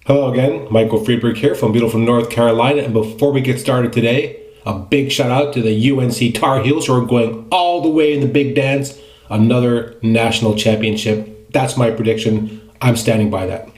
Hello again, Michael Friedberg here from beautiful North Carolina, and before we get started today, a big shout out to the UNC Tar Heels who are going all the way in the big dance, another national championship. That's my prediction. I'm standing by that.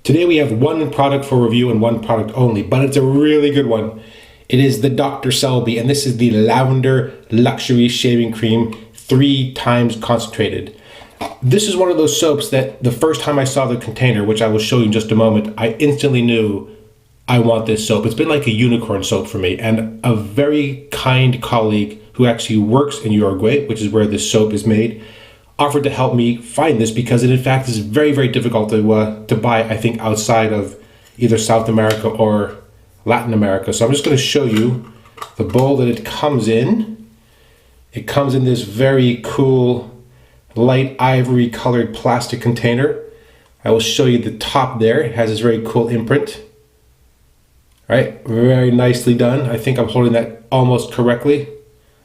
Today we have one product for review and one product only, but it's a really good one. It is the Dr. Selby, and this is the Lavender Luxury Shaving Cream, 3 times concentrated. This is one of those soaps that the first time I saw the container, which I will show you in just a moment, I instantly knew I want this soap. It's been like a unicorn soap for me, and a very kind colleague who actually works in Uruguay, which is where this soap is made, offered to help me find this because it in fact is very, very difficult to buy, I think, outside of either South America or Latin America. So I'm just going to show you the bowl that it comes in. It comes in this very cool light ivory colored plastic container. I will show you the top there. It has this very cool imprint. All right, very nicely done. I think I'm holding that almost correctly.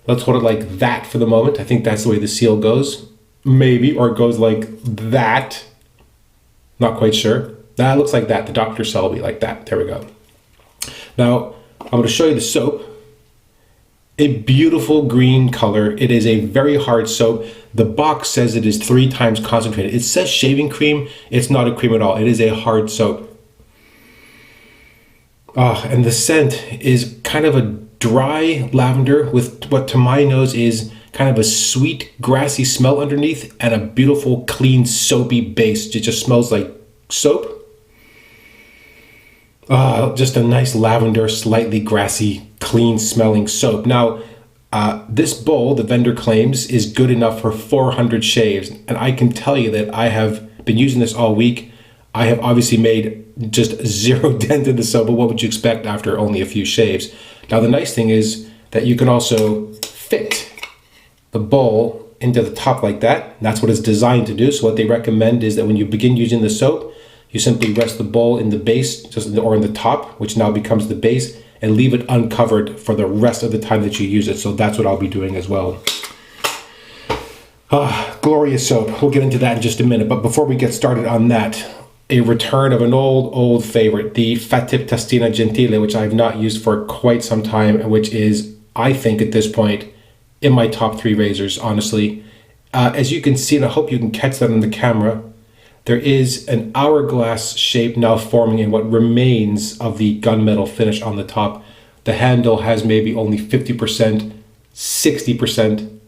Let's hold it like that for the moment. I think that's the way the seal goes. Maybe, or it goes like that. Not quite sure. That looks like that, the Dr. Selby, like that. There we go. Now, I'm going to show you the soap. A beautiful green color. It is a very hard soap. The box says it is 3 times concentrated. It says shaving cream. It's not a cream at all. It is a hard soap. And the scent is kind of a dry lavender with what to my nose is kind of a sweet grassy smell underneath and a beautiful clean soapy base. It just smells like soap. Just a nice lavender, slightly grassy, clean smelling soap. Now, this bowl, the vendor claims, is good enough for 400 shaves. And I can tell you that I have been using this all week. I have obviously made just 0 dent in the soap, but what would you expect after only a few shaves? Now, the nice thing is that you can also fit the bowl into the top like that. That's what it's designed to do. So what they recommend is that when you begin using the soap, you simply rest the bowl in the base, or in the top, which now becomes the base, and leave it uncovered for the rest of the time that you use it. So that's what I'll be doing as well. Glorious soap. We'll get into that in just a minute. But before we get started on that, a return of an old favorite, the Fatip Testina Gentile, which I've not used for quite some time, which is, I think at this point, in my top 3 razors, honestly. As you can see, and I hope you can catch that on the camera, there is an hourglass shape now forming in what remains of the gunmetal finish on the top. The handle has maybe only 50%, 60%,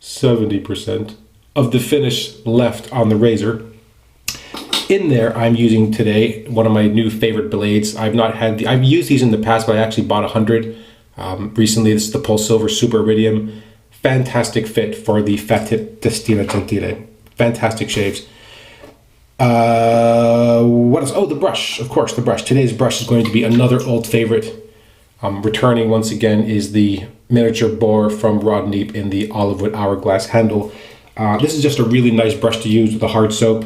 70% of the finish left on the razor. In there, I'm using today one of my new favorite blades. I've used these in the past, but I actually bought 100 recently. This is the Pulse Silver Super Iridium. Fantastic fit for the Fatip Testina Gentile. Fantastic shaves. What else? Oh, the brush. Of course, the brush. Today's brush is going to be another old favorite. Returning once again is the miniature boar from Neep in the olive wood hourglass handle. This is just a really nice brush to use with a hard soap.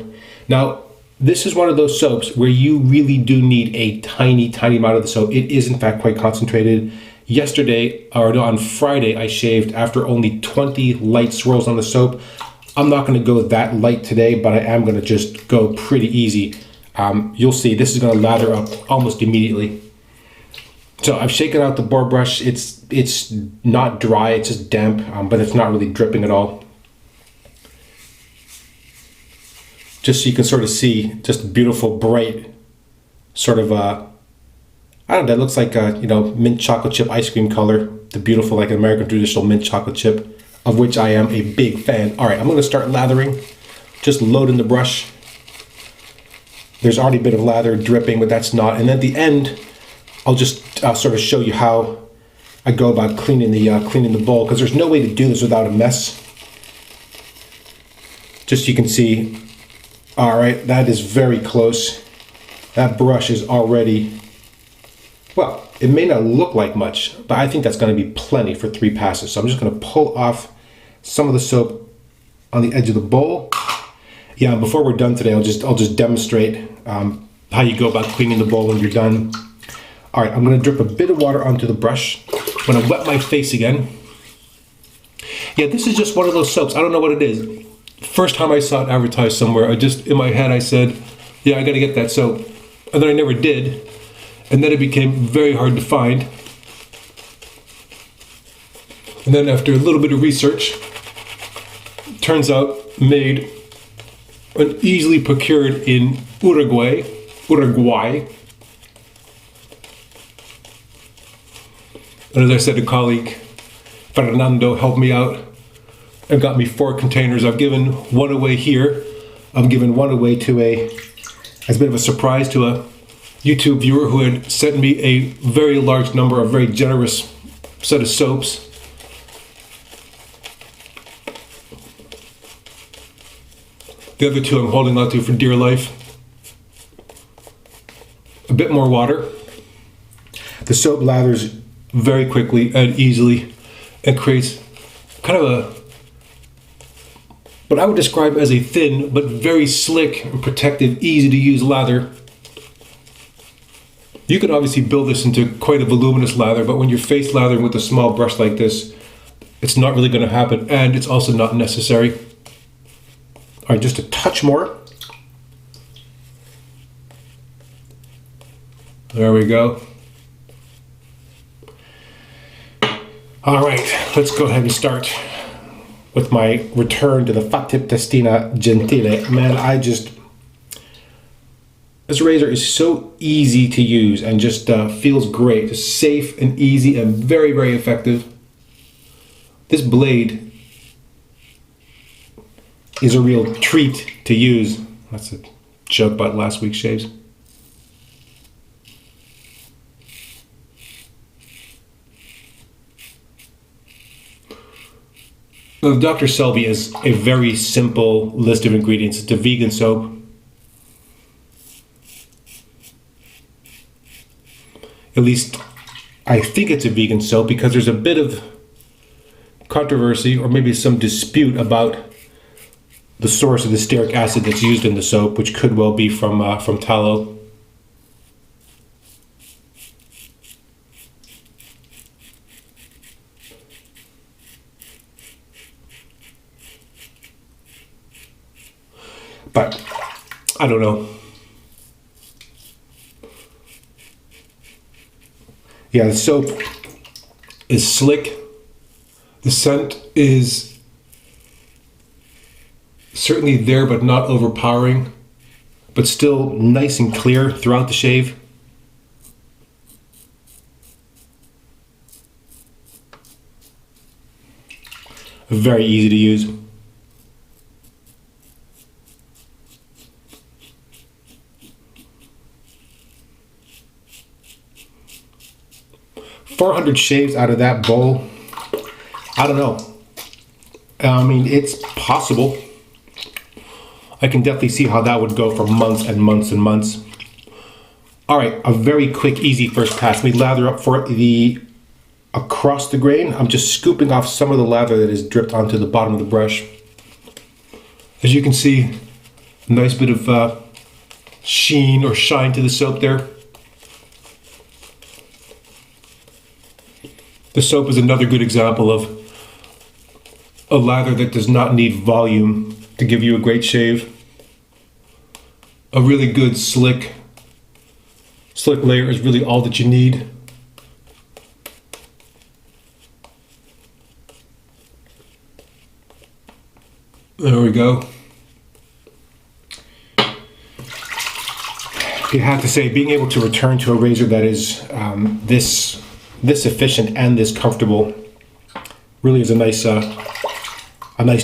Now, this is one of those soaps where you really do need a tiny amount of the soap. It is in fact quite concentrated. On Friday, I shaved after only 20 light swirls on the soap. I'm not going to go that light today, but I am going to just go pretty easy. You'll see this is going to lather up almost immediately. So I've shaken out the boar brush. It's not dry, it's just damp, but it's not really dripping at all. Just so you can sort of see just beautiful, bright, sort of, I don't know, that looks like a, mint chocolate chip ice cream color. The beautiful, like American traditional mint chocolate chip, of which I am a big fan. All right, I'm going to start lathering. Just load in the brush. There's already a bit of lather dripping, but that's not. And at the end, I'll just sort of show you how I go about cleaning the bowl, because there's no way to do this without a mess. Just so you can see. All right, that is very close. That brush is already, well, it may not look like much, but I think that's going to be plenty for 3 passes. So I'm just going to pull off some of the soap on the edge of the bowl. Yeah, before we're done today, I'll just demonstrate how you go about cleaning the bowl when you're done. All right, I'm going to drip a bit of water onto the brush. I'm going to wet my face again. Yeah, this is just one of those soaps. I don't know what it is. First time I saw it advertised somewhere, in my head I said, yeah, I got to get that soap. and then I never did, and then it became very hard to find. And then after a little bit of research, turns out made and easily procured in Uruguay. And as I said, a colleague, Fernando, helped me out and got me 4 containers. I've given one away here. I've given one away to as a bit of a surprise to a YouTube viewer who had sent me a very large number, a very generous set of soaps. The other 2 I'm holding on to for dear life. A bit more water. The soap lathers very quickly and easily and creates kind of what I would describe as a thin but very slick and protective, easy to use lather. You can obviously build this into quite a voluminous lather, but when you're face lathering with a small brush like this, it's not really going to happen, and it's also not necessary. All right, just a touch more. There we go. All right, let's go ahead and start with my return to the Fatip Testina Gentile. Man, this razor is so easy to use and just feels great. Just safe and easy and very, very effective. This blade is a real treat to use. That's a joke about last week's shaves. Now, Dr. Selby is a very simple list of ingredients. It's a vegan soap. At least I think it's a vegan soap because there's a bit of controversy or maybe some dispute about the source of the stearic acid that's used in the soap, which could well be from tallow. But I don't know. Yeah, the soap is slick. The scent is certainly there, but not overpowering, but still nice and clear throughout the shave. Very easy to use. $400 shaves out of that bowl. I don't know. I mean, it's possible. I can definitely see how that would go for months and months and months. All right, a very quick, easy first pass. Let me lather up for the across the grain. I'm just scooping off some of the lather that is dripped onto the bottom of the brush. As you can see, a nice bit of sheen or shine to the soap there. The soap is another good example of a lather that does not need volume to give you a great shave. A really good slick layer is really all that you need. There we go. You have to say, being able to return to a razor that is this efficient and this comfortable really is a nice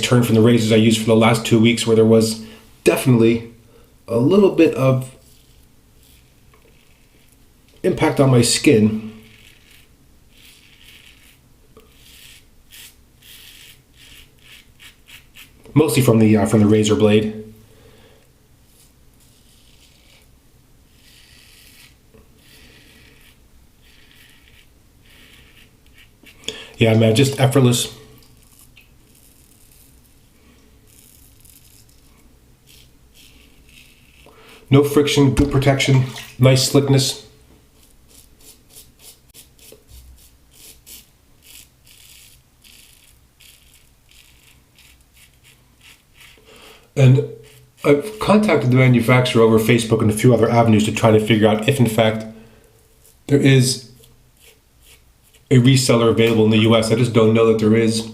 turn from the razors I used for the last 2 weeks, where there was definitely a little bit of impact on my skin. Mostly from the razor blade. Yeah, man, just effortless. No friction, good protection, nice slickness. And I've contacted the manufacturer over Facebook and a few other avenues to try to figure out if in fact there is a reseller available in the US. I just don't know that there is.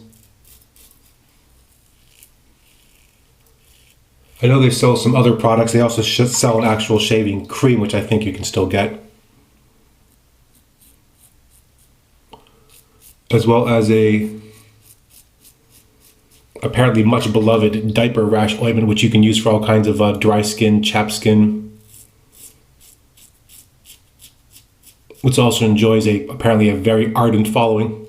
I know they sell some other products. They also sell an actual shaving cream, which I think you can still get. As well as a apparently much beloved diaper rash ointment, which you can use for all kinds of dry skin, chapped skin. Which also enjoys apparently a very ardent following.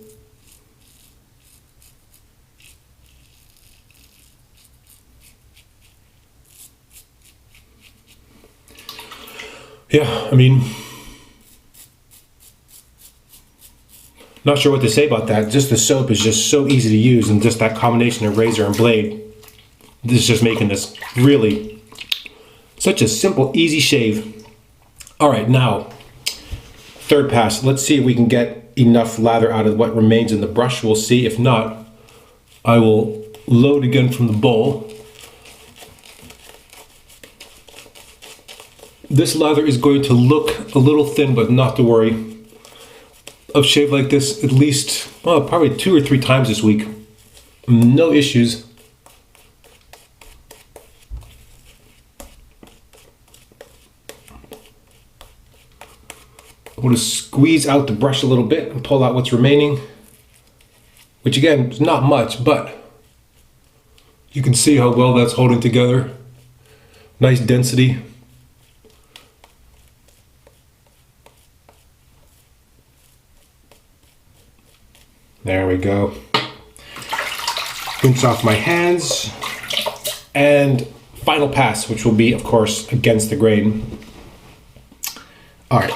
Yeah, I mean, not sure what to say about that. Just the soap is just so easy to use, and just that combination of razor and blade, this is just making this really such a simple, easy shave. All right, now, third pass. Let's see if we can get enough lather out of what remains in the brush. We'll see. If not, I will load again from the bowl. This lather is going to look a little thin, but not to worry. I've shaved like this at least, well, probably 2 or 3 times this week. No issues. I'm going to squeeze out the brush a little bit and pull out what's remaining. Which again, is not much, but you can see how well that's holding together. Nice density. There we go. Rinse off my hands. And final pass, which will be, of course, against the grain. All right.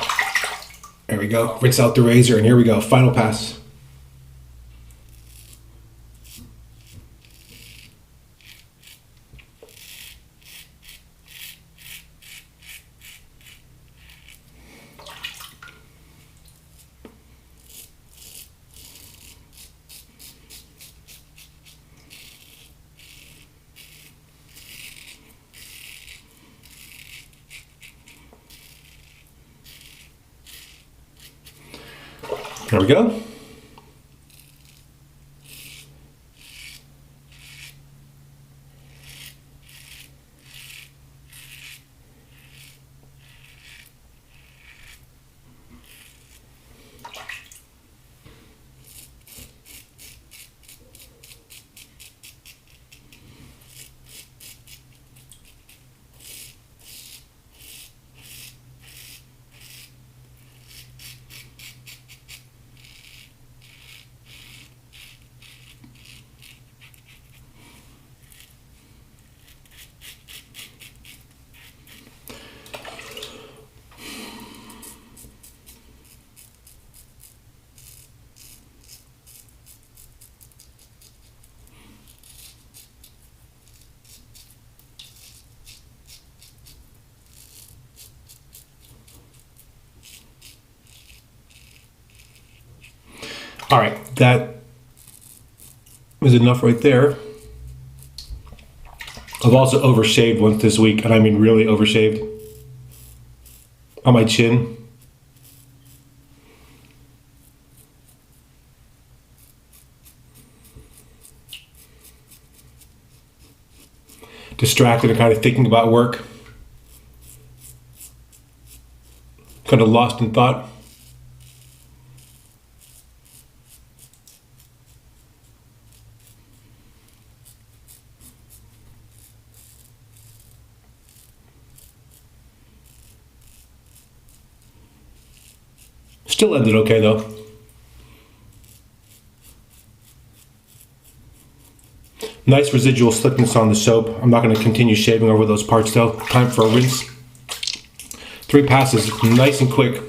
There we go. Rinse out the razor, and here we go. Final pass. There we go. All right, that is enough right there. I've also overshaved once this week, and I mean really overshaved on my chin. Distracted and kind of thinking about work. Kind of lost in thought. Still ended okay though. Nice residual slickness on the soap. I'm not going to continue shaving over those parts though. Time for a rinse. 3 passes, nice and quick.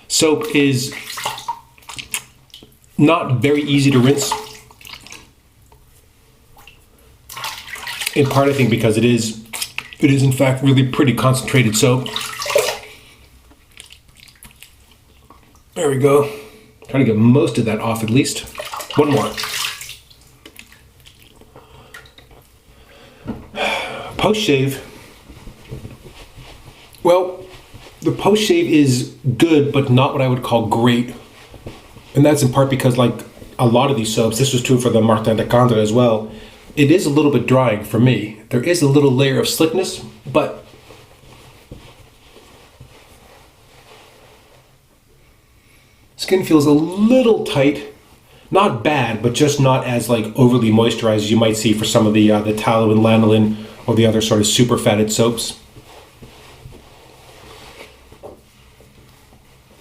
Soap is not very easy to rinse. In part, I think, because it is in fact really pretty concentrated soap. There we go. Try to get most of that off at least. One more. post-shave, well, the post-shave is good, but not what I would call great. And that's in part because, like a lot of these soaps, this was true for the Martin de Candre as well, it is a little bit drying for me. There is a little layer of slickness, but skin feels a little tight. Not bad, but just not as like overly moisturized as you might see for some of the tallow and lanolin or the other sort of super fatted soaps.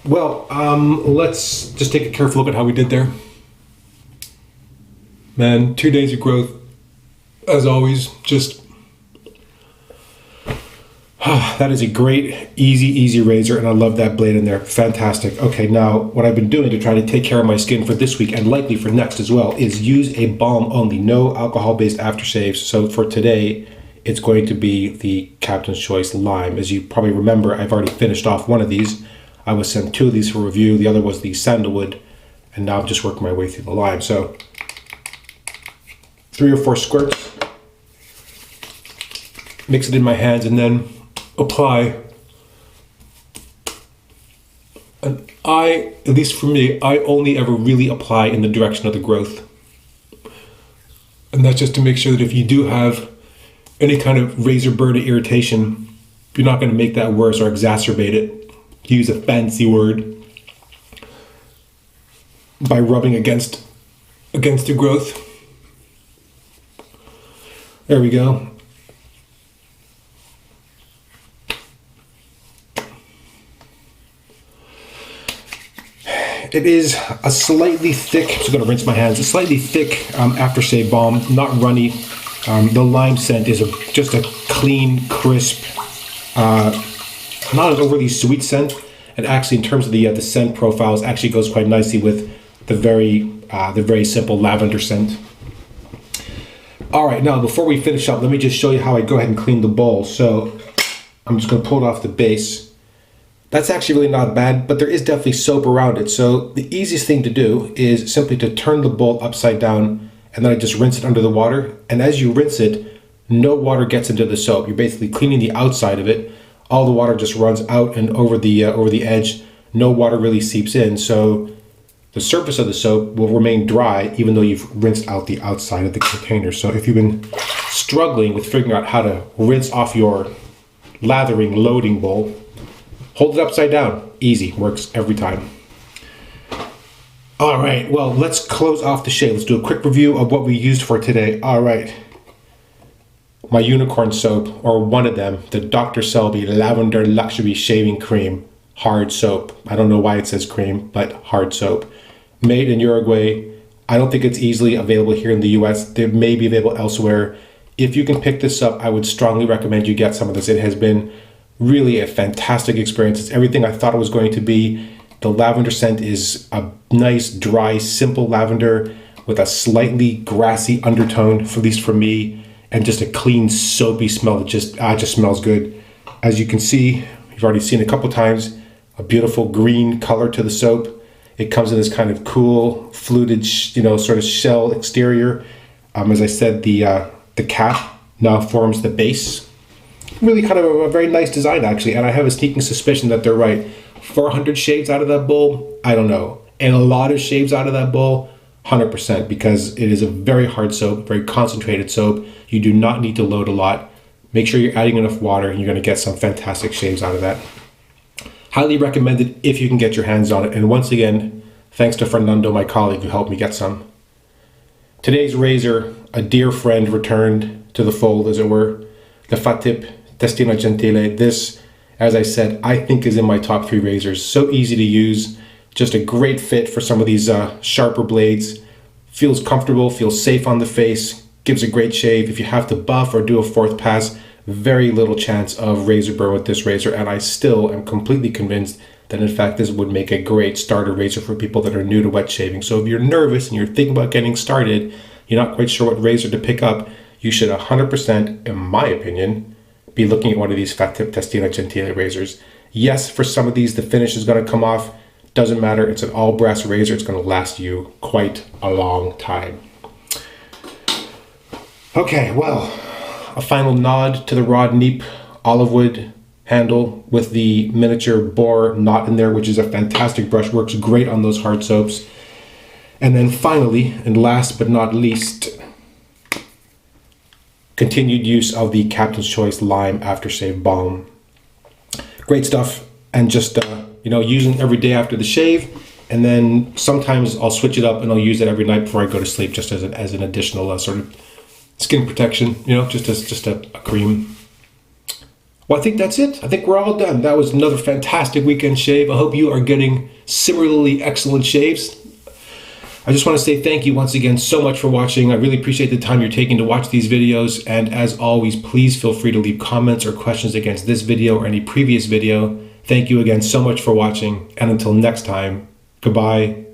Well, let's just take a careful look at how we did there. Man, 2 days of growth, as always, just... that is a great, easy razor, and I love that blade in there. Fantastic. Okay, now, what I've been doing to try to take care of my skin for this week, and likely for next as well, is use a balm only, no alcohol-based aftershaves. So for today, it's going to be the Captain's Choice Lime. As you probably remember, I've already finished off one of these. I was sent 2 of these for review. The other was the Sandalwood, and now I'm just working my way through the Lime. So 3 or 4 squirts, mix it in my hands, and then apply. And at least for me, I only ever really apply in the direction of the growth. And that's just to make sure that if you do have any kind of razor burn or irritation, you're not going to make that worse or exacerbate it. Use a fancy word, by rubbing against the growth. There we go. It is a slightly thick, I'm just going to rinse my hands, a slightly thick aftershave balm, not runny. The lime scent is just a clean, crisp, not an overly sweet scent. And actually, in terms of the scent profiles, actually goes quite nicely with the very simple lavender scent. All right, now before we finish up, let me just show you how I go ahead and clean the bowl. So I'm just going to pull it off the base. That's actually really not bad, but there is definitely soap around it. So the easiest thing to do is simply to turn the bowl upside down, and then I just rinse it under the water. And as you rinse it, no water gets into the soap. You're basically cleaning the outside of it. All the water just runs out and over the edge. No water really seeps in, so the surface of the soap will remain dry even though you've rinsed out the outside of the container. So if you've been struggling with figuring out how to rinse off your lathering loading bowl, hold it upside down. Easy, works every time. All right, well, let's close off the shave. Let's do a quick review of what we used for today. All right. My unicorn soap, or one of them, the Dr Selby Lavender Luxury Shaving Cream, hard soap. I don't know why it says cream, but hard soap. Made in Uruguay. I don't think it's easily available here in the US. It may be available elsewhere. If you can pick this up, I would strongly recommend you get some of this. It has been really a fantastic experience. It's everything I thought it was going to be. The lavender scent is a nice, dry, simple lavender with a slightly grassy undertone, at least for me, and just a clean, soapy smell that just smells good. As you can see, you've already seen a couple times, a beautiful green color to the soap. It comes in this kind of cool, fluted, sort of shell exterior. As I said, the cap now forms the base. Really kind of a very nice design, actually, and I have a sneaking suspicion that they're right. 400 shades out of that bowl? I don't know. And a lot of shaves out of that bowl? 100%, because it is a very hard soap, very concentrated soap. You do not need to load a lot. Make sure you're adding enough water and you're going to get some fantastic shaves out of that. Highly recommended if you can get your hands on it. And once again, thanks to Fernando, my colleague, who helped me get some. Today's razor, a dear friend returned to the fold, as it were, the Fatip Testina Gentile. This, as I said, I think is in my top 3 razors. So easy to use. Just a great fit for some of these sharper blades. Feels comfortable, feels safe on the face, gives a great shave. If you have to buff or do a 4th pass, very little chance of razor burn with this razor, and I still am completely convinced that in fact this would make a great starter razor for people that are new to wet shaving. So if you're nervous and you're thinking about getting started, you're not quite sure what razor to pick up, you should 100%, in my opinion, be looking at one of these Fatip Testina Gentile razors. Yes, for some of these the finish is going to come off. Doesn't matter, it's an all brass razor. It's going to last you quite a long time. Okay, well, a final nod to the rod Neep olive wood handle with the miniature boar knot in there, which is a fantastic brush, works great on those hard soaps. And then finally, and last but not least, continued use of the Captain's Choice Lime Aftershave Balm. Great stuff, and just using every day after the shave, and then sometimes I'll switch it up and I'll use it every night before I go to sleep, just as an additional sort of skin protection, just a cream. Well, I think that's it. I think we're all done. That was another fantastic weekend shave. I hope you are getting similarly excellent shaves. I just want to say thank you once again so much for watching. I really appreciate the time you're taking to watch these videos. And as always, please feel free to leave comments or questions against this video or any previous video. Thank you again so much for watching. And until next time, goodbye.